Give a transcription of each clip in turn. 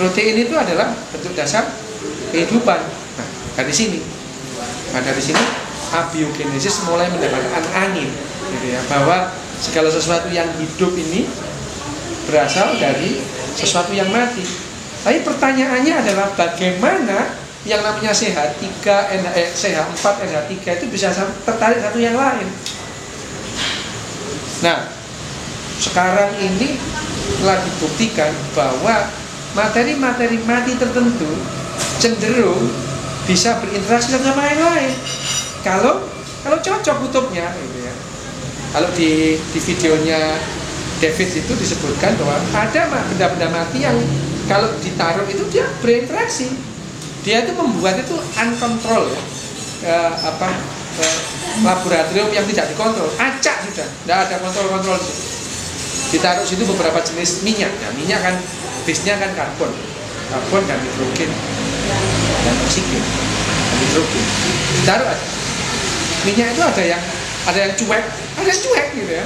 Protein itu adalah bentuk dasar kehidupan. Nah, dari sini abiogenesis mulai mendapatkan angin, gitu ya, bahwa segala sesuatu yang hidup ini berasal dari sesuatu yang mati. Tapi pertanyaannya adalah bagaimana yang namanya CH4 NH3 itu bisa tertarik satu yang lain. Nah, sekarang ini telah dibuktikan bahwa materi-materi mati tertentu cenderung bisa berinteraksi sama yang lain. Kalau cocok kutubnya, gitu ya. Kalau di videonya David itu disebutkan bahwa ada benda-benda mati yang kalau ditaruh itu dia berinteraksi. Dia itu membuat itu uncontrol, laboratorium yang tidak dikontrol, acak sudah, tidak ada kontrol. Ditaruh situ beberapa jenis minyak. Nah, minyak kan base-nya kan karbon dan hidrogen dan oksigen dan hidrogen. Ditaruh aja. Minyak itu ada yang cuek gitu ya.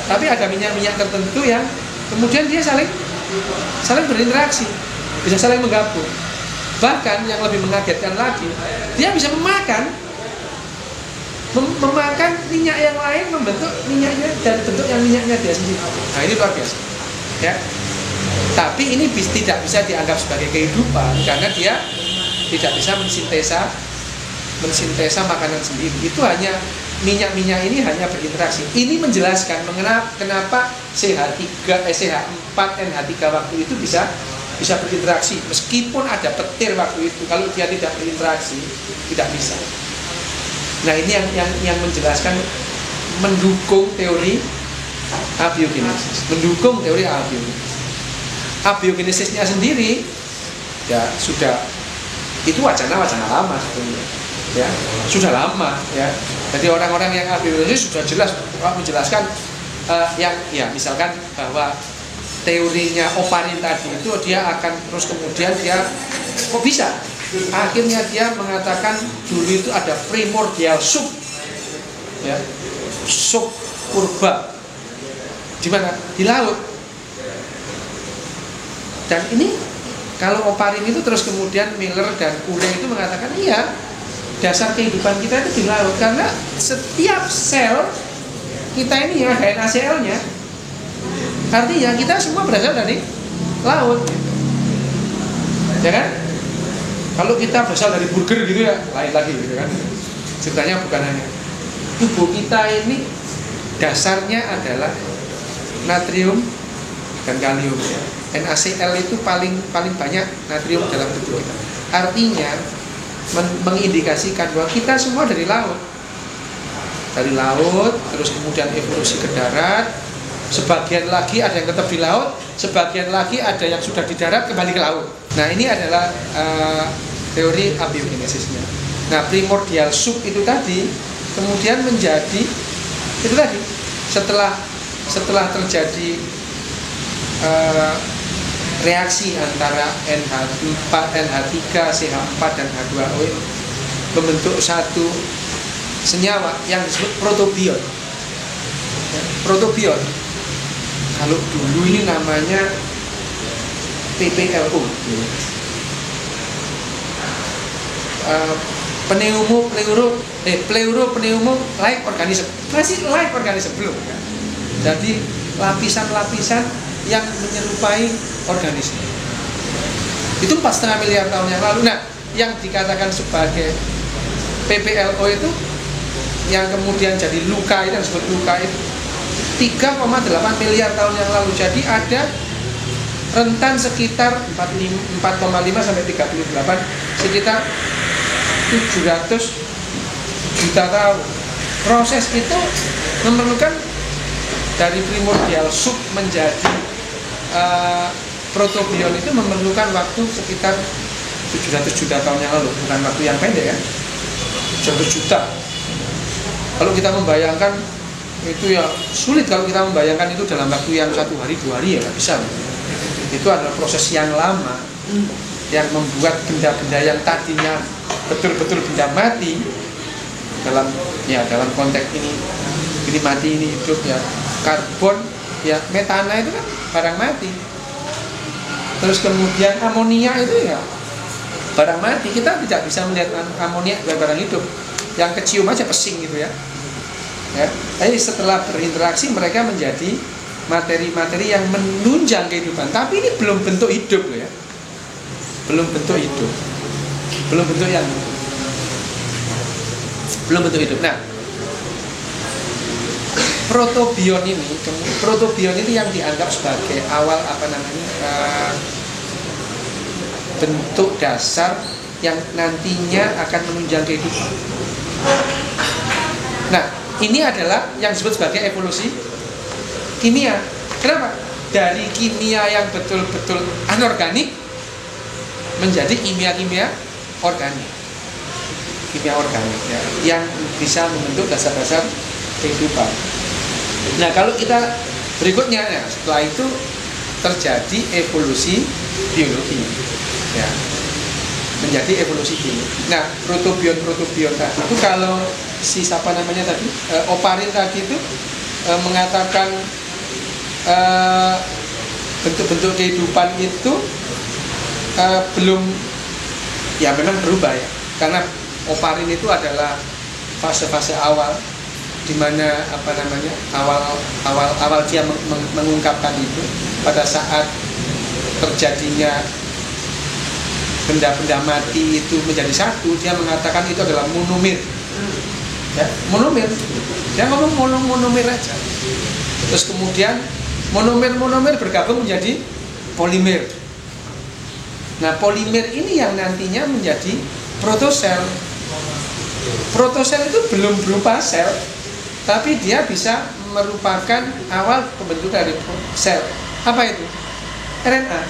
Tapi ada minyak-minyak tertentu yang kemudian dia saling berinteraksi, bisa saling menggabung. Bahkan yang lebih mengagetkan lagi, dia bisa memakan minyak yang lain, membentuk minyaknya dan bentuk yang minyaknya dia sendiri. Nah, ini luar biasa, ya. Tapi ini tidak bisa dianggap sebagai kehidupan karena dia tidak bisa mensintesa makanan sendiri. Itu hanya minyak-minyak ini hanya berinteraksi. Ini menjelaskan kenapa CH4 NH3 waktu itu bisa berinteraksi meskipun ada petir waktu itu. Kalau dia tidak berinteraksi tidak bisa. Nah, ini yang menjelaskan, mendukung teori abiogenesis, abiogenesisnya sendiri ya sudah, itu wacana lama sebetulnya, ya sudah lama, ya. Jadi orang-orang yang abiogenesis sudah jelas menjelaskan yang ya misalkan bahwa teorinya Oparin tadi itu dia akan terus kemudian dia kok bisa akhirnya dia mengatakan dulu itu ada primordial soup, ya, soup purba di mana, di laut. Dan ini kalau Oparin itu terus kemudian Miller dan Curry itu mengatakan iya, dasar kehidupan kita itu di laut karena setiap sel kita ini yang ada NaCl-nya. Artinya kita semua berasal dari laut, ya kan? Kalau kita berasal dari burger gitu ya lain lagi, gitu kan? Ceritanya bukan hanya tubuh kita ini dasarnya adalah natrium dan kalium, ya. NaCl itu paling banyak natrium dalam tubuh kita. Artinya mengindikasikan bahwa kita semua dari laut, terus kemudian evolusi ke darat. Sebagian lagi ada yang tetap di laut, sebagian lagi ada yang sudah di darat kembali ke laut. Nah, ini adalah teori abiogenesisnya. Nah, primordial soup itu tadi kemudian menjadi itu tadi setelah terjadi reaksi antara NH3, CH4 dan H2O membentuk satu senyawa yang disebut protobion. Protobion. Kalau dulu ini namanya PPLO, Pleuro-pneumo like organism, masih like organism belum, ya? Jadi lapisan-lapisan yang menyerupai organisme. Itu 4,5 miliar tahun yang lalu. Nah, yang dikatakan sebagai PPLO itu yang kemudian jadi luka, itu yang disebut luka itu 3,8 miliar tahun yang lalu. Jadi ada rentan sekitar 4,5 sampai 38, sekitar 700 juta tahun. Proses itu memerlukan dari primordial soup menjadi protobion itu memerlukan waktu sekitar 700 juta tahun yang lalu. Bukan waktu yang pendek, ya, 700 juta. Kalau kita membayangkan itu ya sulit, kalau kita membayangkan itu dalam waktu yang 1 hari 2 hari ya nggak bisa. Itu adalah proses yang lama yang membuat benda-benda yang tadinya betul-betul benda mati dalam konteks ini mati, ini hidup, ya. Karbon, ya, metana itu kan barang mati. Terus kemudian amonia itu ya barang mati, kita tidak bisa melihat amonia sebagai barang hidup. Yang kecium aja pesing gitu ya. Tapi setelah berinteraksi mereka menjadi materi-materi yang menunjang kehidupan. Tapi ini belum bentuk hidup loh ya. Belum bentuk hidup. Belum bentuk yang belum bentuk hidup. Nah, protobion ini yang dianggap sebagai awal bentuk dasar yang nantinya akan menunjang kehidupan. Nah, ini adalah yang disebut sebagai evolusi kimia. Kenapa? Dari kimia yang betul-betul anorganik menjadi kimia organik. Kimia organik ya, yang bisa membentuk dasar-dasar kehidupan. Nah, kalau kita berikutnya, ya, setelah itu terjadi evolusi biologi, ya, menjadi evolusi biologi. Nah, protobion tadi itu kalau Oparin tadi itu mengatakan bentuk-bentuk kehidupan itu belum, ya memang berubah ya, karena Oparin itu adalah fase-fase awal di mana awal dia mengungkapkan itu pada saat terjadinya benda-benda mati itu menjadi satu. Dia mengatakan itu adalah monomer, ya, monomer. Dia ngomong monomer aja. Terus kemudian monomer bergabung menjadi polimer. Nah, polimer ini yang nantinya menjadi protosel. Protosel itu belum berupa sel, tapi dia bisa merupakan awal pembentukan dari sel. Apa itu? RNA.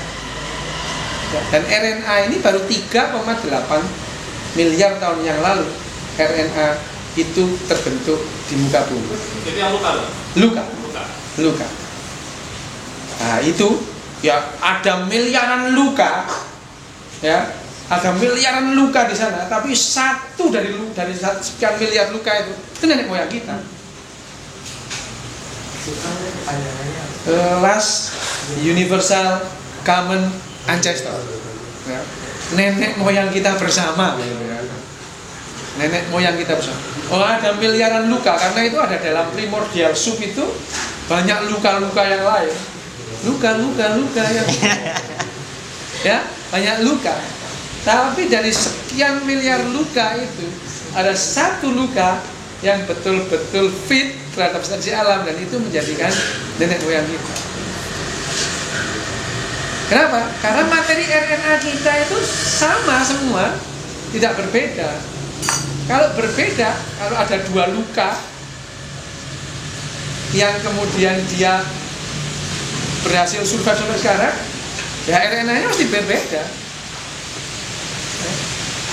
Dan RNA ini baru 3,8 miliar tahun yang lalu RNA itu terbentuk di muka bumi. Jadi yang luka. Nah, itu ya ada miliaran luka, ya, ada miliaran luka di sana. Tapi satu dari sekian miliar luka itu nenek moyang kita. Last universal common ancestor, ya. Nenek moyang kita bersama, nenek moyang kita bersama. Oh, ada miliaran luka, karena itu ada dalam primordial soup itu banyak luka-luka yang lain, luka yang ya, banyak luka. Tapi dari sekian miliar luka itu ada satu luka yang betul-betul fit terhadap substansi alam, dan itu menjadikan nenek moyang kita. Kenapa? Karena materi RNA kita itu sama semua, tidak berbeda. Kalau berbeda, kalau ada dua luka yang kemudian dia berhasil survive sampai sekarang, ya RNA-nya mesti berbeda.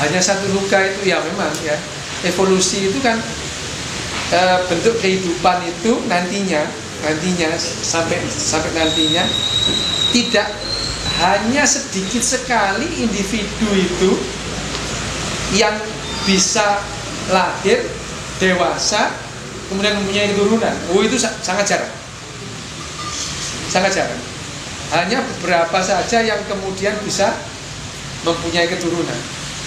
Hanya satu luka itu ya memang ya, evolusi itu kan bentuk kehidupan itu nantinya sampai nantinya tidak hanya sedikit sekali individu itu yang bisa lahir dewasa kemudian mempunyai keturunan. Oh, itu sangat jarang. Hanya beberapa saja yang kemudian bisa mempunyai keturunan.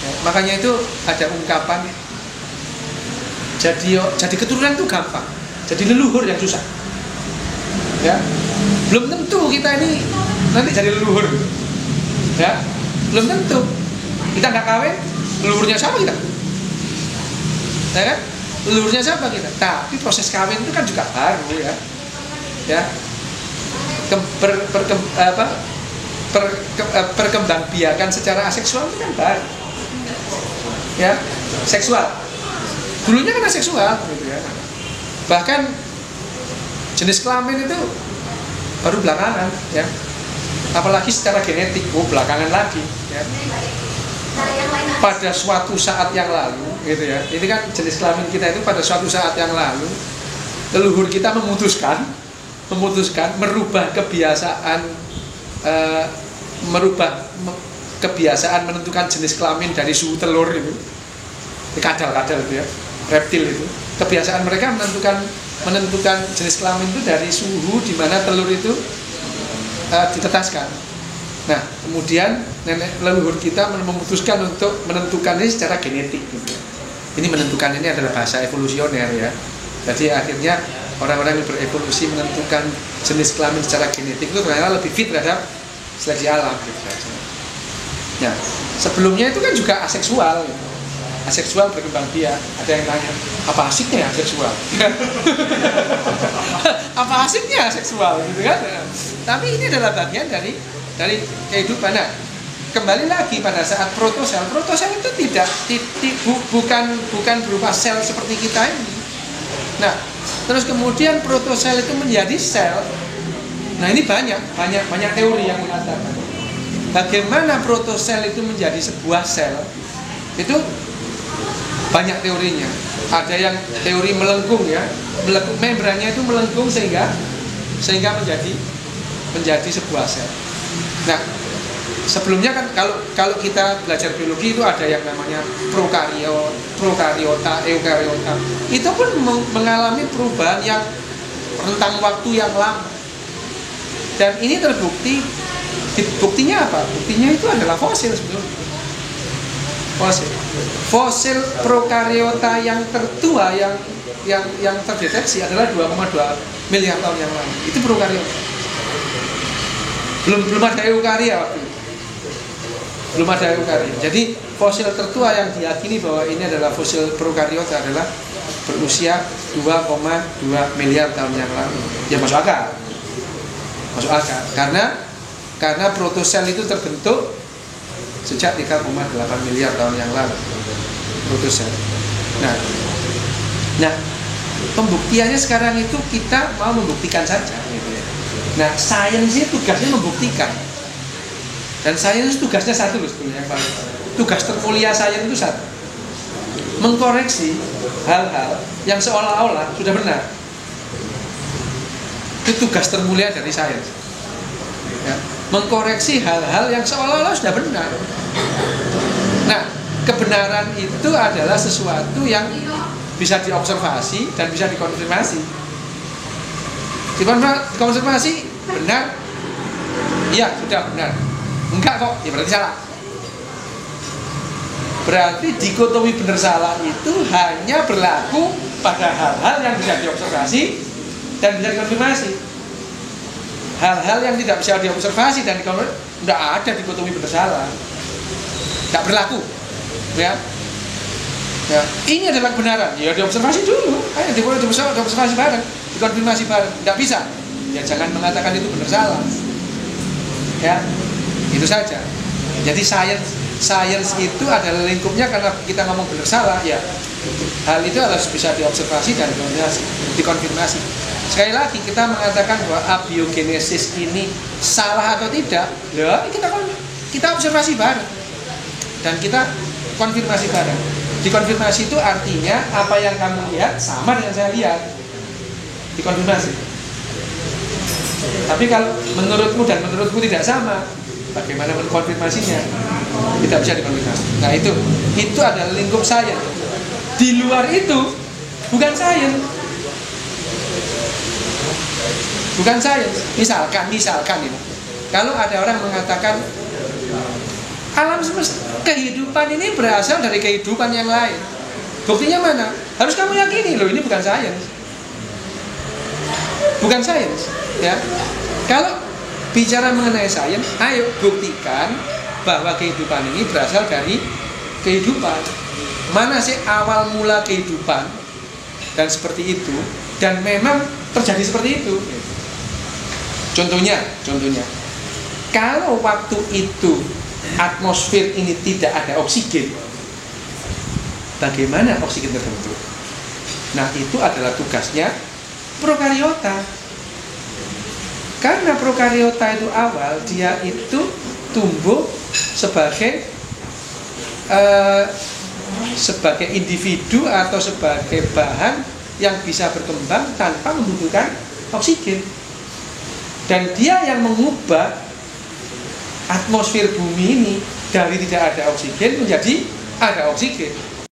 Ya, makanya itu ada ungkapan jadi keturunan itu gampang, jadi leluhur yang susah. Ya, belum tentu kita ini nanti jadi leluhur. Ya, belum tentu. Kita nggak kawin, leluhurnya siapa kita? Ya kan? Leluhurnya siapa kita? Tapi proses kawin itu kan juga baru ya. Ya. Perkembangbiakan secara aseksual itu kan baru. Ya, seksual. Dulunya kan aseksual gitu ya. Bahkan jenis kelamin itu baru belakangan ya. Apalagi secara genetik, belakangan lagi ya. Pada suatu saat yang lalu gitu ya. Ini kan jenis kelamin kita itu pada suatu saat yang lalu leluhur kita memutuskan merubah kebiasaan menentukan jenis kelamin dari suhu telur itu. Kadal-kadal itu ya, reptil itu. Kebiasaan mereka menentukan jenis kelamin itu dari suhu di mana telur itu ditetaskan. Nah, kemudian nenek leluhur kita memutuskan untuk menentukan ini secara genetik gitu. Ini menentukan, ini adalah bahasa evolusioner ya. Jadi akhirnya orang-orang yang berevolusi menentukan jenis kelamin secara genetik itu ternyata lebih fit terhadap seleksi alam gitu saja. Nah, sebelumnya itu kan juga aseksual gitu. Aseksual berkembang biak. Ada yang tanya, apa asiknya aseksual? Apa asiknya aseksual gitu kan? Tapi ini adalah bagian dari kehidupan. Nah, kembali lagi pada saat protosel itu bukan berupa sel seperti kita ini. Nah, terus kemudian protosel itu menjadi sel. Nah, ini banyak teori yang mengatakan bagaimana protosel itu menjadi sebuah sel. Itu banyak teorinya. Ada yang teori melengkung ya, membrannya itu melengkung sehingga menjadi sebuah sel. Nah, sebelumnya kan kalau kita belajar biologi itu ada yang namanya prokariota, eukariota. Itu pun mengalami perubahan yang rentang waktu yang lama. Dan ini terbukti. Buktinya apa? Buktinya itu adalah fosil sebelumnya. Fosil prokariota yang tertua yang terdeteksi adalah 2,2 miliar tahun yang lalu. Itu prokariota. Belum ada eukaria waktu itu. Belum ada eukaria. Jadi fosil tertua yang diyakini bahwa ini adalah fosil prokariota adalah berusia 2,2 miliar tahun yang lalu. Ya masuk akal. Karena protosel itu terbentuk sejak 3,8 miliar tahun yang lalu. Protosel. Nah, pembuktiannya sekarang itu kita mau membuktikan saja gitu ya. Nah, sains itu tugasnya membuktikan. Dan sains tugasnya satu loh sebetulnya yang paling. Tugas termulia sains itu satu. Mengkoreksi hal-hal yang seolah-olah sudah benar. Itu tugas termulia dari sains. Ya, mengkoreksi hal-hal yang seolah-olah sudah benar. Nah, kebenaran itu adalah sesuatu yang bisa diobservasi dan bisa dikonfirmasi. Dikonfirmasi benar, iya sudah benar. Enggak kok, ya berarti salah. Berarti dikotomi benar salah itu hanya berlaku pada hal-hal yang bisa diobservasi dan bisa dikonfirmasi. Hal-hal yang tidak bisa diobservasi dan dikonfirmasi, tidak ada dikotomi benar salah, tidak berlaku. Ya, ini adalah kebenaran. Ya diobservasi dulu, ayo diobservasi bareng, dikonfirmasi bareng. Tidak bisa, ya jangan mengatakan itu benar salah. Ya, itu saja. Jadi sains itu adalah lingkupnya karena kita ngomong benar salah. Ya, hal itu harus bisa diobservasi dan dikonfirmasi. Sekali lagi kita mengatakan bahwa abiogenesis ini salah atau tidak, ya kita observasi bareng dan kita konfirmasi bareng. Dikonfirmasi itu artinya apa yang kamu lihat sama dengan saya lihat. Dikonfirmasi. Tapi kalau menurutmu dan menurutku tidak sama, bagaimana mengkonfirmasinya? Tidak bisa dikonfirmasi. Nah itu adalah lingkup sains. Di luar itu bukan sains. Bukan sains. Misalkan ini. Kalau ada orang mengatakan alam semesta, kehidupan ini berasal dari kehidupan yang lain. Buktinya mana? Harus kamu yakini loh, ini bukan sains. Bukan sains, ya. Kalau bicara mengenai sains, ayo buktikan bahwa kehidupan ini berasal dari kehidupan. Mana sih awal mula kehidupan? Dan seperti itu, dan memang terjadi seperti itu. Contohnya, kalau waktu itu atmosfer ini tidak ada oksigen, bagaimana oksigen terbentuk? Nah, itu adalah tugasnya prokariota. Karena prokariota itu awal, dia itu tumbuh sebagai individu atau sebagai bahan yang bisa berkembang tanpa membutuhkan oksigen. Dan dia yang mengubah atmosfer bumi ini dari tidak ada oksigen menjadi ada oksigen.